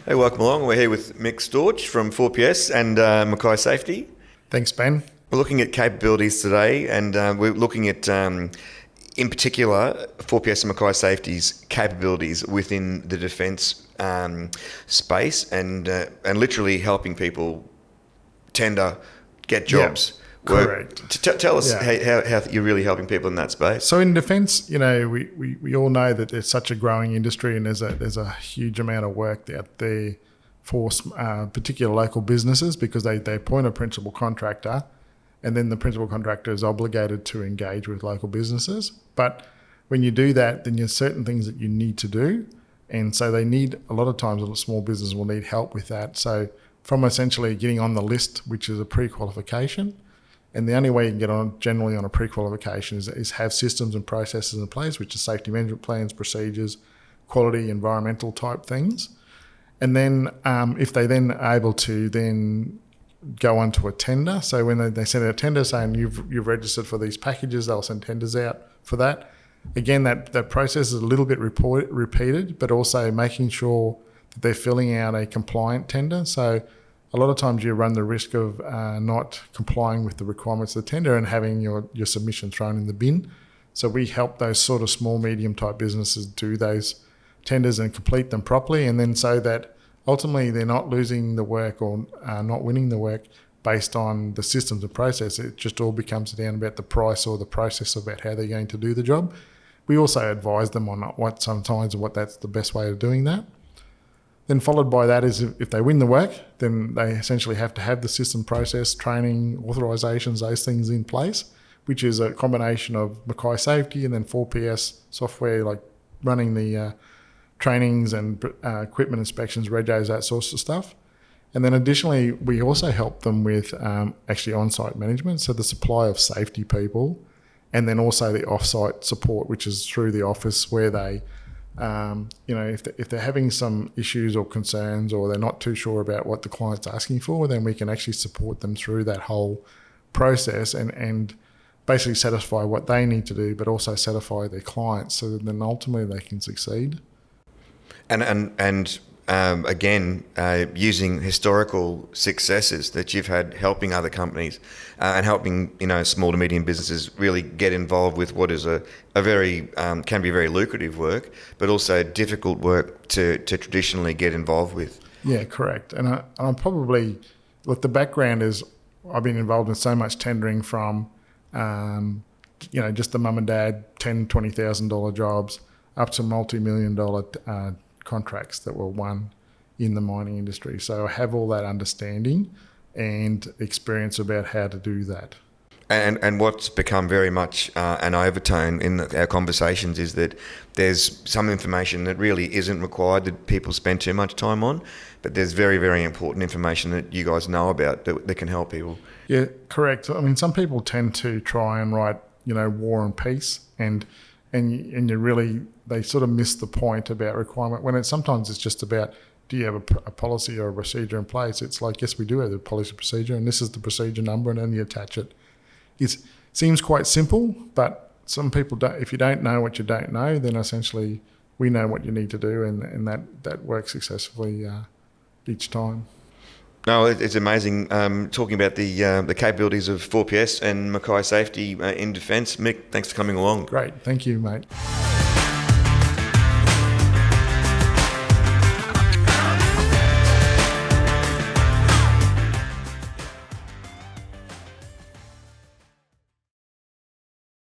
Hey, welcome along. We're here with Mick Storch from 4PS and Mackay Safety. Thanks, Ben. We're looking at capabilities today, and we're looking at, in particular, 4PS and Mackay Safety's capabilities within the defence space, and literally helping people tender, get jobs. Yeah. Correct. Tell us how you're really helping people in that space. So in defence, we all know that there's such a growing industry, and there's a huge amount of work out there for particular local businesses, because they appoint a principal contractor, and then the principal contractor is obligated to engage with local businesses. But when you do that, then there's certain things that you need to do, and so they need, a lot of times a small business will need help with that. So from essentially getting on the list, which is a pre-qualification. And the only way you can get on generally on a pre-qualification is have systems and processes in place, which is safety management plans, procedures, quality, environmental type things. And then if they then are able to then go on to a tender, so when they send out a tender saying you've registered for these packages, they'll send tenders out for that. Again, that process is a little bit repeated, but also making sure that they're filling out a compliant tender. So a lot of times you run the risk of not complying with the requirements of the tender and having your submission thrown in the bin. So we help those sort of small, medium type businesses do those tenders and complete them properly, and then so that ultimately they're not losing the work or not winning the work based on the systems and process. It just all becomes down about the price or the process about how they're going to do the job. We also advise them on what that's the best way of doing that. Then followed by that is if they win the work, then they essentially have to have the system, process, training, authorisations, those things in place, which is a combination of Mackay Safety and then 4PS software, like running the trainings and equipment inspections, regos, that sort of stuff. And then additionally, we also help them with actually on-site management, so the supply of safety people, and then also the off-site support, which is through the office where they if they're having some issues or concerns, or they're not too sure about what the client's asking for, then we can actually support them through that whole process and basically satisfy what they need to do, but also satisfy their clients, so that then ultimately they can succeed. And again, using historical successes that you've had helping other companies and helping small to medium businesses really get involved with what is a very can be very lucrative work, but also difficult work to traditionally get involved with. Yeah, correct. And I'm probably, look, the background is I've been involved in so much tendering from just the mum and dad $10,000-$20,000 jobs up to multi-million-dollar contracts that were won in the mining industry. So I have all that understanding and experience about how to do that. And what's become very much an overtone in our conversations is that there's some information that really isn't required, that people spend too much time on, but there's very, very important information that you guys know about that can help people. Yeah, correct. I mean, some people tend to try and write, war and peace, and you really, they sort of miss the point about requirement, when sometimes it's just about, do you have a policy or a procedure in place? It's like, yes, we do have the policy procedure, and this is the procedure number, and then you attach it. It seems quite simple, but some people don't. If you don't know what you don't know, then essentially we know what you need to do, and that works successfully each time. No, it's amazing talking about the capabilities of 4PS and Mackay Safety in defence. Mick, thanks for coming along. Great, thank you, mate.